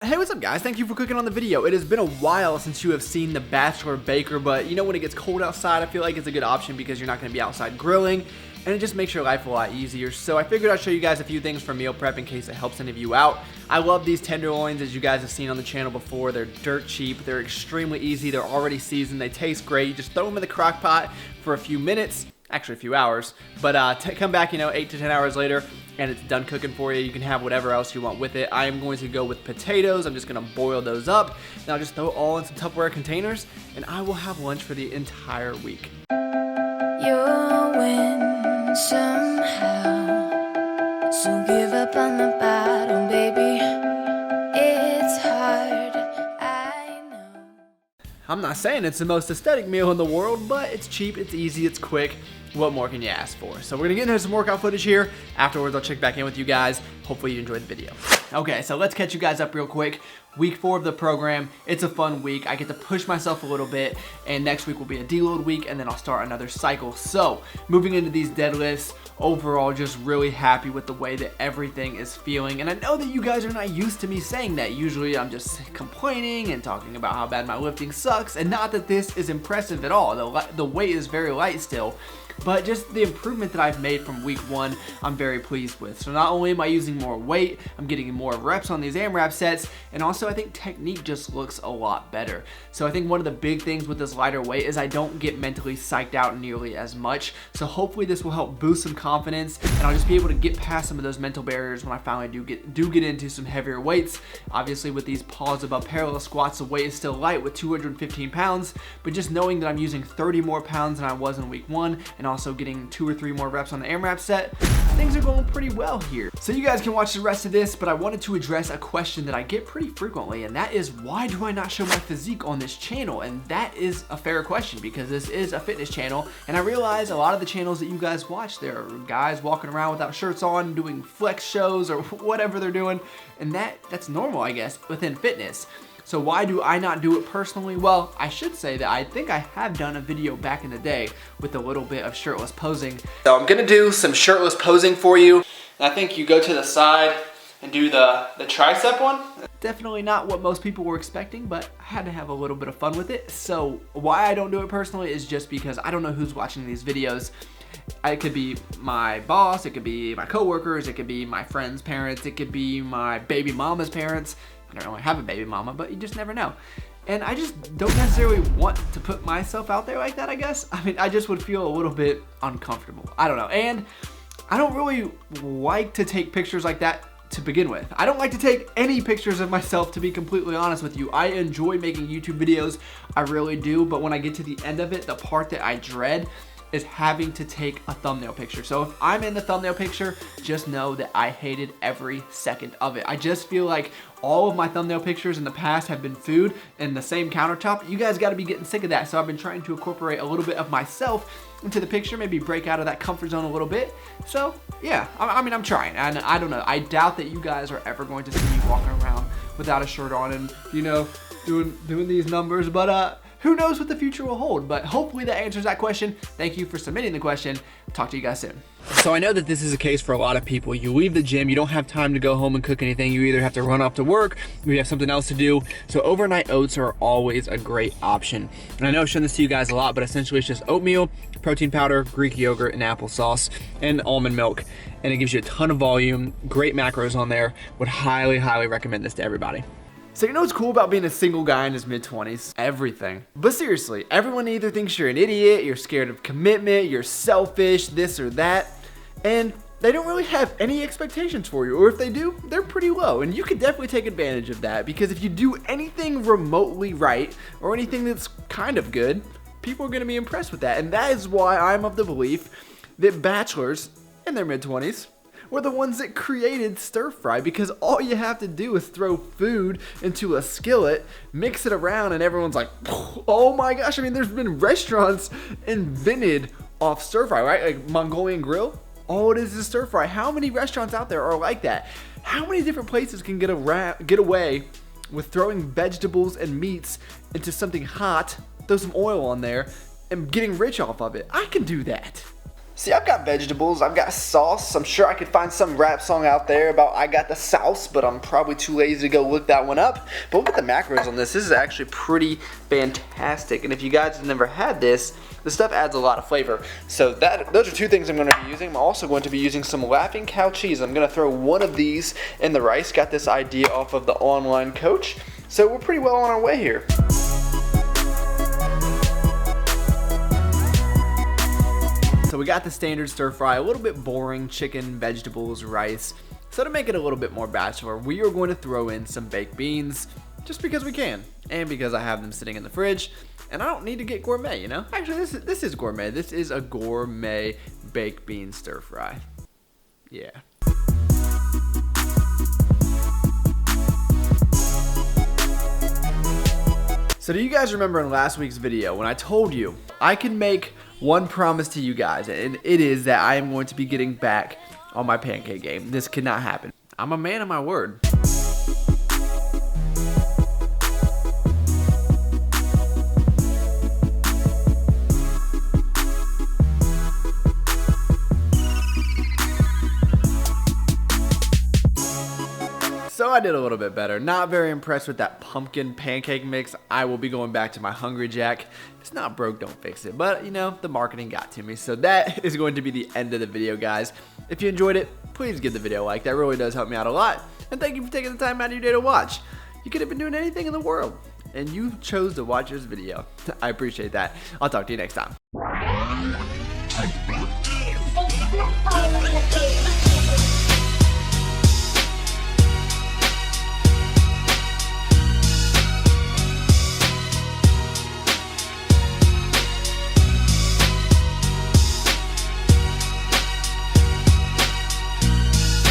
Hey, what's up guys? Thank you for clicking on the video. It has been a while since you have seen the Bachelor Baker, but you know when it gets cold outside, I feel like it's a good option because you're not going to be outside grilling, and it just makes your life a lot easier. So I figured I'd show you guys a few things for meal prep in case it helps any of you out. I love these tenderloins, as you guys have seen on the channel before. They're dirt cheap, they're extremely easy, they're already seasoned, they taste great. You just throw them in the crock pot for a few minutes, actually a few hours, but come back, 8 to 10 hours later, and it's done cooking for you. You can have whatever else you want with it. I am going to go with potatoes. I'm just going to boil those up, and I'll just throw it all in some Tupperware containers, and I will have lunch for the entire week. You'll win somehow, so give up on the battle, baby. It's hard, I know. I'm not saying it's the most aesthetic meal in the world, but it's cheap, it's easy, it's quick. What more can you ask for? So we're gonna get into some workout footage here. Afterwards, I'll check back in with you guys. Hopefully you enjoyed the video. Okay, so let's catch you guys up real quick. Week 4 of the program. It's a fun week. I get to push myself a little bit, and next week will be a deload week, and then I'll start another cycle. So moving into these deadlifts, overall just really happy with the way that everything is feeling. And I know that you guys are not used to me saying that. Usually I'm just complaining and talking about how bad my lifting sucks, and not that this is impressive at all. The weight is very light still, but just the improvement that I've made from week 1, I'm very pleased with. So not only am I using more weight, I'm getting more reps on these AMRAP sets, and also I think technique just looks a lot better. So I think one of the big things with this lighter weight is I don't get mentally psyched out nearly as much. So hopefully this will help boost some confidence, and I'll just be able to get past some of those mental barriers when I finally do get into some heavier weights. Obviously with these pause above parallel squats, the weight is still light with 215 pounds, but just knowing that I'm using 30 more pounds than I was in week 1, and also getting 2 or 3 more reps on the AMRAP set, things are going pretty well here. So you guys can watch the rest of this, but I wanted to address a question that I get pretty frequently, and that is, why do I not show my physique on this channel? And that is a fair question because this is a fitness channel, and I realize a lot of the channels that you guys watch, there are guys walking around without shirts on doing flex shows or whatever they're doing, and that's normal, I guess, within fitness. So why do I not do it personally? Well, I should say that I think I have done a video back in the day with a little bit of shirtless posing. So I'm gonna do some shirtless posing for you. I think you go to the side and do the tricep one. Definitely not what most people were expecting, but I had to have a little bit of fun with it. So why I don't do it personally is just because I don't know who's watching these videos. It could be my boss, it could be my coworkers, it could be my friends' parents, it could be my baby mama's parents. I don't really have a baby mama, but you just never know. And I just don't necessarily want to put myself out there like that, I guess. I mean, I just would feel a little bit uncomfortable. I don't know. And I don't really like to take pictures like that to begin with. I don't like to take any pictures of myself, to be completely honest with you. I enjoy making YouTube videos, I really do, but when I get to the end of it, the part that I dread is having to take a thumbnail picture. So if I'm in the thumbnail picture, just know that I hated every second of it. I just feel like all of my thumbnail pictures in the past have been food and the same countertop. You guys gotta be getting sick of that. So I've been trying to incorporate a little bit of myself into the picture, maybe break out of that comfort zone a little bit. So yeah, I mean, I'm trying, and I don't know. I doubt that you guys are ever going to see me walking around without a shirt on and, doing these numbers, but who knows what the future will hold, but hopefully that answers that question. Thank you for submitting the question. Talk to you guys soon. So I know that this is a case for a lot of people. You leave the gym, you don't have time to go home and cook anything. You either have to run off to work, or you have something else to do. So overnight oats are always a great option. And I know I've shown this to you guys a lot, but essentially it's just oatmeal, protein powder, Greek yogurt, and applesauce, and almond milk. And it gives you a ton of volume, great macros on there. Would highly, highly recommend this to everybody. So you know what's cool about being a single guy in his mid-20s? Everything. But seriously, everyone either thinks you're an idiot, you're scared of commitment, you're selfish, this or that, and they don't really have any expectations for you, or if they do, they're pretty low. And you can definitely take advantage of that, because if you do anything remotely right, or anything that's kind of good, people are gonna be impressed with that. And that is why I'm of the belief that bachelors in their mid-20s were the ones that created stir fry, because all you have to do is throw food into a skillet, mix it around, and everyone's like, oh my gosh. I mean, there's been restaurants invented off stir fry, right? Like Mongolian Grill, all it is stir fry. How many restaurants out there are like that? How many different places can get away with throwing vegetables and meats into something hot, throw some oil on there, and getting rich off of it? I can do that. See, I've got vegetables, I've got sauce. I'm sure I could find some rap song out there about I got the sauce, but I'm probably too lazy to go look that one up. But look at the macros on this. This is actually pretty fantastic. And if you guys have never had this, the stuff adds a lot of flavor. So those are two things I'm going to be using. I'm also going to be using some Laughing Cow cheese. I'm going to throw one of these in the rice. Got this idea off of the online coach. So we're pretty well on our way here. So we got the standard stir fry, a little bit boring, chicken, vegetables, rice. So to make it a little bit more bachelor, we are going to throw in some baked beans, just because we can, and because I have them sitting in the fridge, and I don't need to get gourmet, you know? Actually, this is gourmet. This is a gourmet baked bean stir fry. Yeah. So do you guys remember in last week's video when I told you I can make one promise to you guys, and it is that I am going to be getting back on my pancake game. This cannot happen. I'm a man of my word. So I did a little bit better. Not very impressed with that pumpkin pancake mix. I will be going back to my Hungry Jack. If it's not broke, don't fix it. But, you know, the marketing got to me. So that is going to be the end of the video, guys. If you enjoyed it, please give the video a like. That really does help me out a lot. And thank you for taking the time out of your day to watch. You could have been doing anything in the world, and you chose to watch this video. I appreciate that. I'll talk to you next time.